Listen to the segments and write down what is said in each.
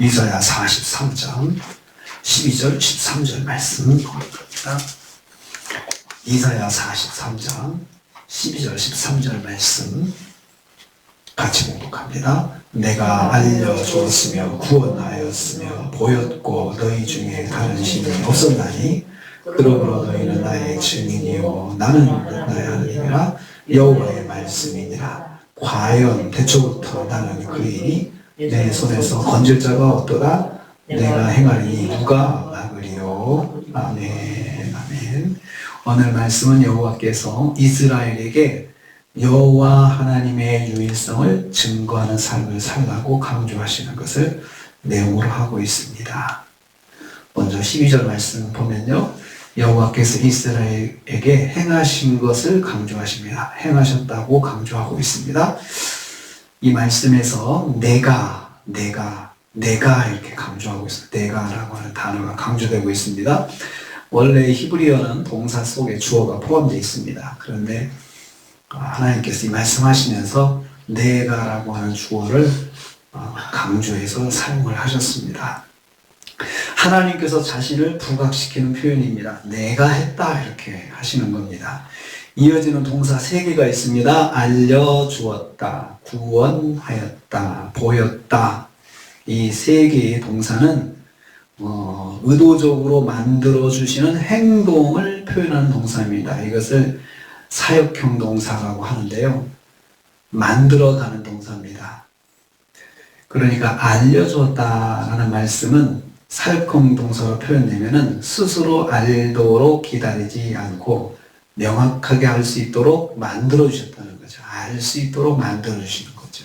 이사야 43장 12절 13절 말씀 보는 겁니다. 이사야 43장 12절 13절 말씀 같이 공독합니다. 내가 알려주었으며 구원하였으며 보였고 너희 중에 다른 신이 없었나니 그러므로 너희는 나의 증인이요 나는 나의 하나님이라 여호와의 말씀이니라. 과연 태초부터 나는 그 일이 내 손에서 건질 자가 없도다. 내가 행하리니 누가 막으리요. 아멘. 아멘. 오늘 말씀은 여호와께서 이스라엘에게 여호와 하나님의 유일성을 증거하는 삶을 살라고 강조하시는 것을 내용으로 하고 있습니다. 먼저 12절 말씀 보면요, 여호와께서 이스라엘에게 행하신 것을 강조하십니다. 행하셨다고 강조하고 있습니다. 이 말씀에서 내가 이렇게 강조하고 있어요. 내가라고 하는 단어가 강조되고 있습니다. 원래 히브리어는 동사 속에 주어가 포함되어 있습니다. 그런데 하나님께서 이 말씀하시면서 내가라고 하는 주어를 강조해서 사용을 하셨습니다. 하나님께서 자신을 부각시키는 표현입니다. 내가 했다 이렇게 하시는 겁니다. 이어지는 동사 3개가 있습니다. 알려주었다, 구원하였다, 보였다. 이 3개의 동사는 의도적으로 만들어주시는 행동을 표현하는 동사입니다. 이것을 사역형 동사라고 하는데요. 만들어가는 동사입니다. 그러니까 알려주었다라는 말씀은 사역형 동사로 표현되면은 스스로 알도록 기다리지 않고 명확하게 알 수 있도록 만들어주셨다는 거죠. 알 수 있도록 만들어주시는 거죠.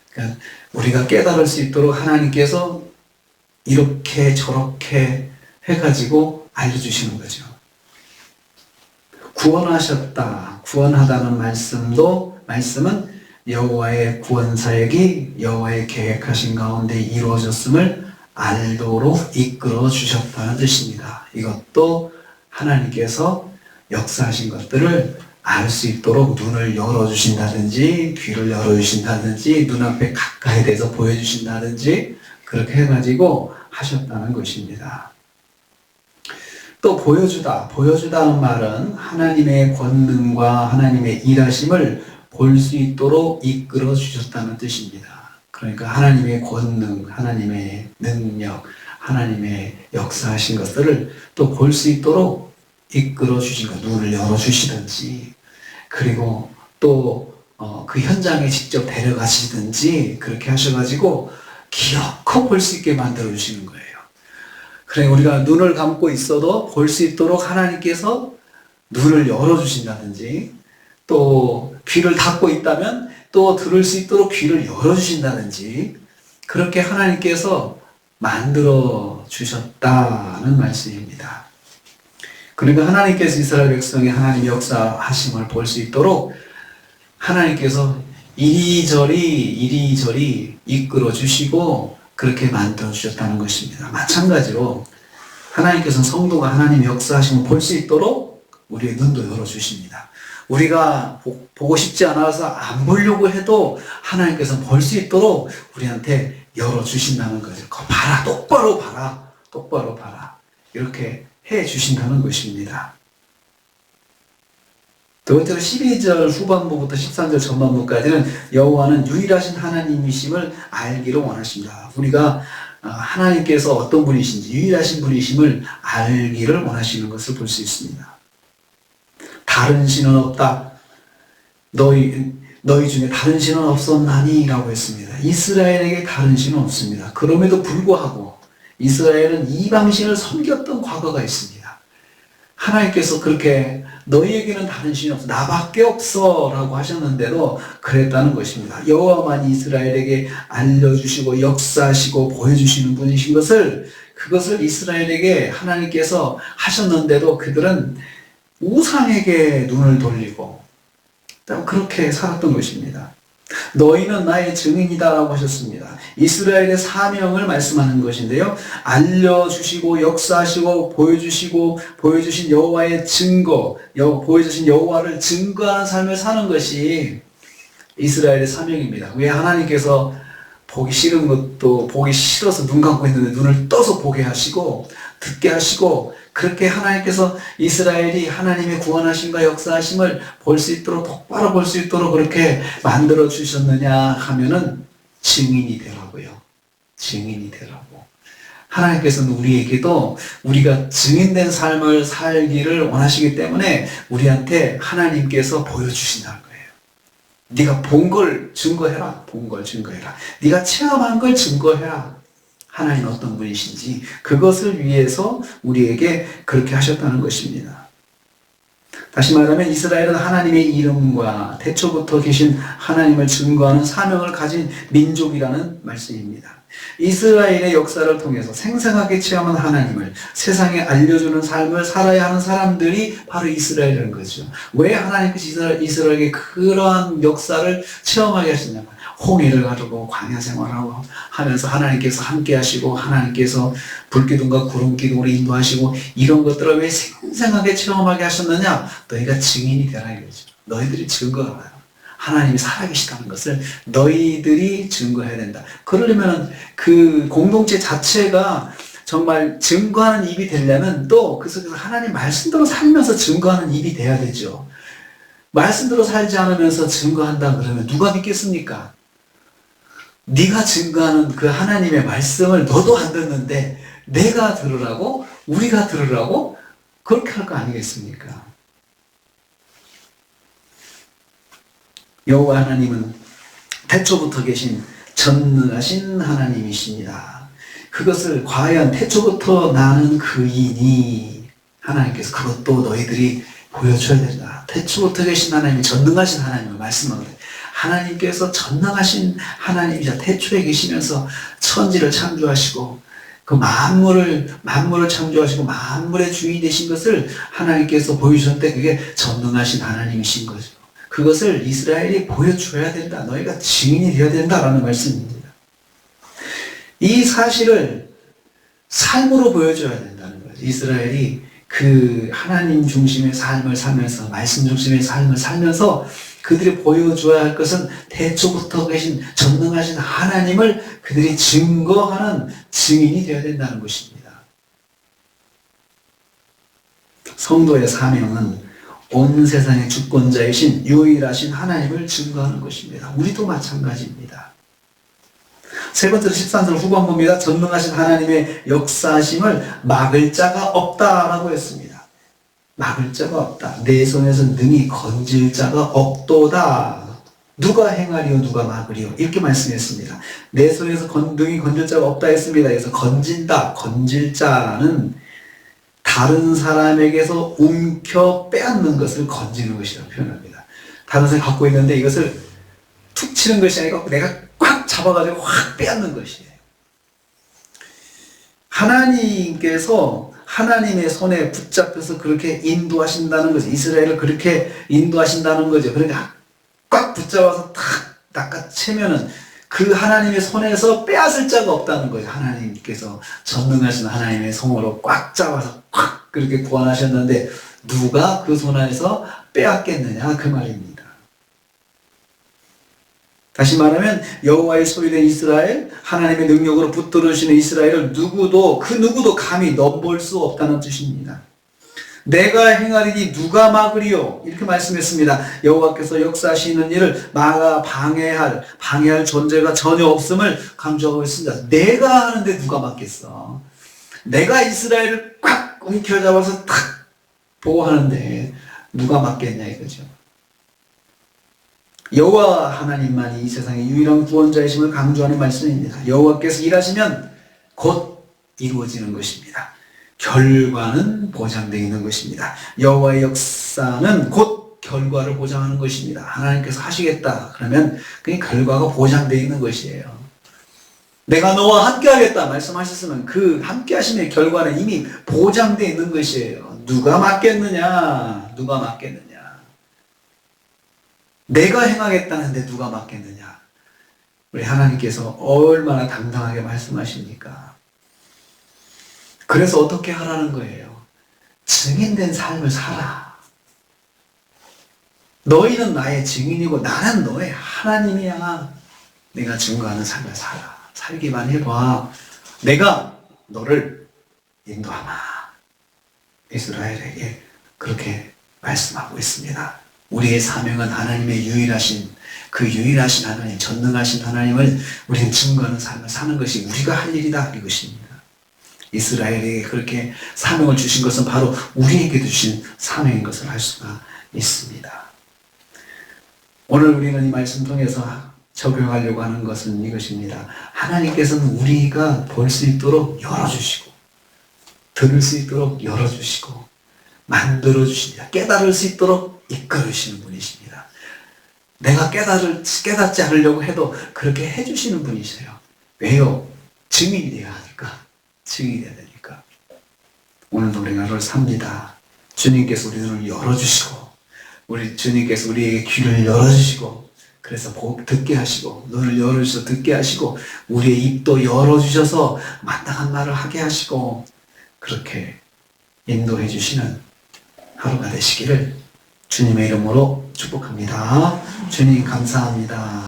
그러니까 우리가 깨달을 수 있도록 하나님께서 이렇게 저렇게 해가지고 알려주시는 거죠. 구원하셨다, 구원하다는 말씀은 여호와의 구원 사역이 여호와의 계획하신 가운데 이루어졌음을 알도록 이끌어 주셨다는 뜻입니다. 이것도 하나님께서 역사하신 것들을 알 수 있도록 눈을 열어주신다든지 귀를 열어주신다든지 눈앞에 가까이 대서 보여주신다든지 그렇게 해가지고 하셨다는 것입니다. 또 보여주다는 말은 하나님의 권능과 하나님의 일하심을 볼 수 있도록 이끌어 주셨다는 뜻입니다. 그러니까 하나님의 권능, 하나님의 능력, 하나님의 역사하신 것들을 또 볼 수 있도록 이끌어 주신 것, 눈을 열어 주시든지, 그리고 또 그 현장에 직접 데려가시든지 그렇게 하셔가지고 기어코 볼 수 있게 만들어 주시는 거예요. 그래, 우리가 눈을 감고 있어도 볼 수 있도록 하나님께서 눈을 열어 주신다든지, 또 귀를 닫고 있다면 또 들을 수 있도록 귀를 열어 주신다든지 그렇게 하나님께서 만들어 주셨다는 말씀입니다. 그러니까 하나님께서 이스라엘 백성의 하나님 역사하심을 볼 수 있도록 하나님께서 이리저리 이끌어 주시고 그렇게 만들어 주셨다는 것입니다. 마찬가지로 하나님께서는 성도가 하나님 역사하심을 볼 수 있도록 우리의 눈도 열어 주십니다. 우리가 보고 싶지 않아서 안 보려고 해도 하나님께서 볼 수 있도록 우리한테 열어 주신다는 거죠. 봐라, 똑바로 봐라. 이렇게 해 주신다는 것입니다. 두 번째로 12절 후반부부터 13절 전반부까지는 여호와는 유일하신 하나님이심을 알기를 원하십니다. 우리가 하나님께서 어떤 분이신지, 유일하신 분이심을 알기를 원하시는 것을 볼 수 있습니다. 다른 신은 없다. 너희 중에 다른 신은 없었나니? 라고 했습니다. 이스라엘에게 다른 신은 없습니다. 그럼에도 불구하고 이스라엘은 이방신을 섬겼던 과거가 있습니다. 하나님께서 그렇게 너희에게는 다른 신이 없어, 나밖에 없어 라고 하셨는데도 그랬다는 것입니다. 여호와만 이스라엘에게 알려주시고 역사하시고 보여주시는 분이신 그것을 이스라엘에게 하나님께서 하셨는데도 그들은 우상에게 눈을 돌리고 그렇게 살았던 것입니다. 너희는 나의 증인이다라고 하셨습니다. 이스라엘의 사명을 말씀하는 것인데요, 알려주시고 역사하시고 보여주신 여호와의 증거, 보여주신 여호와를 증거하는 삶을 사는 것이 이스라엘의 사명입니다. 왜 하나님께서 보기 싫은 것도 보기 싫어서 눈 감고 있는데 눈을 떠서 보게 하시고 듣게 하시고, 그렇게 하나님께서 이스라엘이 하나님의 구원하심과 역사하심을 볼 수 있도록, 똑바로 볼 수 있도록 그렇게 만들어 주셨느냐 하면은 증인이 되라고요. 증인이 되라고. 하나님께서는 우리에게도 우리가 증인된 삶을 살기를 원하시기 때문에 우리한테 하나님께서 보여주신다는 거예요. 네가 본 걸 증거해라. 본 걸 증거해라. 네가 체험한 걸 증거해라. 하나님 어떤 분이신지 그것을 위해서 우리에게 그렇게 하셨다는 것입니다. 다시 말하면 이스라엘은 하나님의 이름과 태초부터 계신 하나님을 증거하는 사명을 가진 민족이라는 말씀입니다. 이스라엘의 역사를 통해서 생생하게 체험한 하나님을 세상에 알려주는 삶을 살아야 하는 사람들이 바로 이스라엘이라는 거죠. 왜 하나님께서 이스라엘에게 그러한 역사를 체험하게 하시냐면, 홍해를 가르고 광야 생활하고 하면서 하나님께서 함께 하시고, 하나님께서 불기둥과 구름기둥으로 인도하시고, 이런 것들을 왜 생생하게 체험하게 하셨느냐? 너희가 증인이 되라 이거죠. 너희들이 증거하라. 하나님이 살아계시다는 것을 너희들이 증거해야 된다. 그러려면 그 공동체 자체가 정말 증거하는 입이 되려면 또 그 속에서 하나님 말씀대로 살면서 증거하는 입이 돼야 되죠. 말씀대로 살지 않으면서 증거한다 그러면 누가 믿겠습니까? 네가 증거하는 그 하나님의 말씀을 너도 안 듣는데 내가 들으라고, 우리가 들으라고 그렇게 할 거 아니겠습니까? 여호와 하나님은 태초부터 계신 전능하신 하나님이십니다. 그것을 과연 태초부터 나는 그이니 하나님께서 그것도 너희들이 보여줘야 된다. 태초부터 계신 하나님이 전능하신 하나님을 말씀하거든요. 하나님께서 전능하신 하나님이자 태초에 계시면서 천지를 창조하시고 그 만물을 창조하시고 만물의 주인이 되신 것을 하나님께서 보여주셨는데 그게 전능하신 하나님이신 거죠. 그것을 이스라엘이 보여줘야 된다. 너희가 증인이 되어야 된다라는 말씀입니다. 이 사실을 삶으로 보여줘야 된다는 거죠. 이스라엘이 그 하나님 중심의 삶을 살면서, 말씀 중심의 삶을 살면서 그들이 보여줘야 할 것은 태초부터 계신 전능하신 하나님을 그들이 증거하는 증인이 되어야 된다는 것입니다. 성도의 사명은 온 세상의 주권자이신 유일하신 하나님을 증거하는 것입니다. 우리도 마찬가지입니다. 세 번째로 13절 후반부입니다. 전능하신 하나님의 역사하심을 막을 자가 없다라고 했습니다. 막을 자가 없다. 내 손에서 능히 건질 자가 없도다. 누가 행하리요 누가 막으리요 이렇게 말씀했습니다. 내 손에서 능히 건질 자가 없다 했습니다. 그래서 건진다, 건질 자는 다른 사람에게서 움켜 빼앗는 것을 건지는 것이라고 표현합니다. 다른 사람이 갖고 있는데 이것을 툭 치는 것이 아니고 내가 꽉 잡아가지고 확 빼앗는 것이에요. 하나님께서 하나님의 손에 붙잡혀서 그렇게 인도하신다는 거죠. 이스라엘을 그렇게 인도하신다는 거죠. 그러니까 꽉 붙잡아서 탁 낚아채면은 그 하나님의 손에서 빼앗을 자가 없다는 거죠. 하나님께서 전능하신 하나님의 손으로 꽉 잡아서 꽉 그렇게 구원하셨는데 누가 그 손 안에서 빼앗겠느냐 그 말입니다. 다시 말하면 여호와의 소유된 이스라엘, 하나님의 능력으로 붙들으시는 이스라엘을 누구도 감히 넘볼 수 없다는 뜻입니다. 내가 행하리니 누가 막으리요? 이렇게 말씀했습니다. 여호와께서 역사하시는 일을 방해할 존재가 전혀 없음을 강조하고 있습니다. 내가 하는데 누가 막겠어? 내가 이스라엘을 꽉 움켜잡아서 탁 보호하는데 누가 막겠냐 이거죠. 여호와 하나님만이 이 세상의 유일한 구원자이심을 강조하는 말씀입니다. 여호와께서 일하시면 곧 이루어지는 것입니다. 결과는 보장되어 있는 것입니다. 여호와의 역사는 곧 결과를 보장하는 것입니다. 하나님께서 하시겠다 그러면 그 결과가 보장되어 있는 것이에요. 내가 너와 함께 하겠다 말씀하셨으면 그 함께 하심의 결과는 이미 보장되어 있는 것이에요. 누가 막겠느냐? 누가 막겠느냐? 내가 행하겠다는데 누가 막겠느냐? 우리 하나님께서 얼마나 당당하게 말씀하십니까? 그래서 어떻게 하라는 거예요? 증인된 삶을 살아. 너희는 나의 증인이고 나는 너의 하나님이야. 내가 증거하는 삶을 살기만 해봐. 내가 너를 인도하마. 이스라엘에게 그렇게 말씀하고 있습니다. 우리의 사명은 하나님의 유일하신 하나님, 전능하신 하나님을 우리는 증거하는 삶을 사는 것이 우리가 할 일이다, 이것입니다. 이스라엘에게 그렇게 사명을 주신 것은 바로 우리에게 주신 사명인 것을 알 수가 있습니다. 오늘 우리는 이 말씀 통해서 적용하려고 하는 것은 이것입니다. 하나님께서는 우리가 볼 수 있도록 열어주시고, 들을 수 있도록 열어주시고, 만들어주십니다. 깨달을 수 있도록 이끌으시는 분이십니다. 내가 깨닫지 않으려고 해도 그렇게 해주시는 분이세요. 왜요? 증인이 돼야 하니까. 증인이 돼야 되니까. 오늘도 우리가 하루를 삽니다. 주님께서 우리 눈을 열어주시고, 우리 주님께서 우리에게 귀를 열어주시고, 그래서 듣게 하시고, 눈을 열어주셔서 듣게 하시고, 우리의 입도 열어주셔서 마땅한 말을 하게 하시고, 그렇게 인도해 주시는 하루가 되시기를 주님의 이름으로 축복합니다. 주님 감사합니다.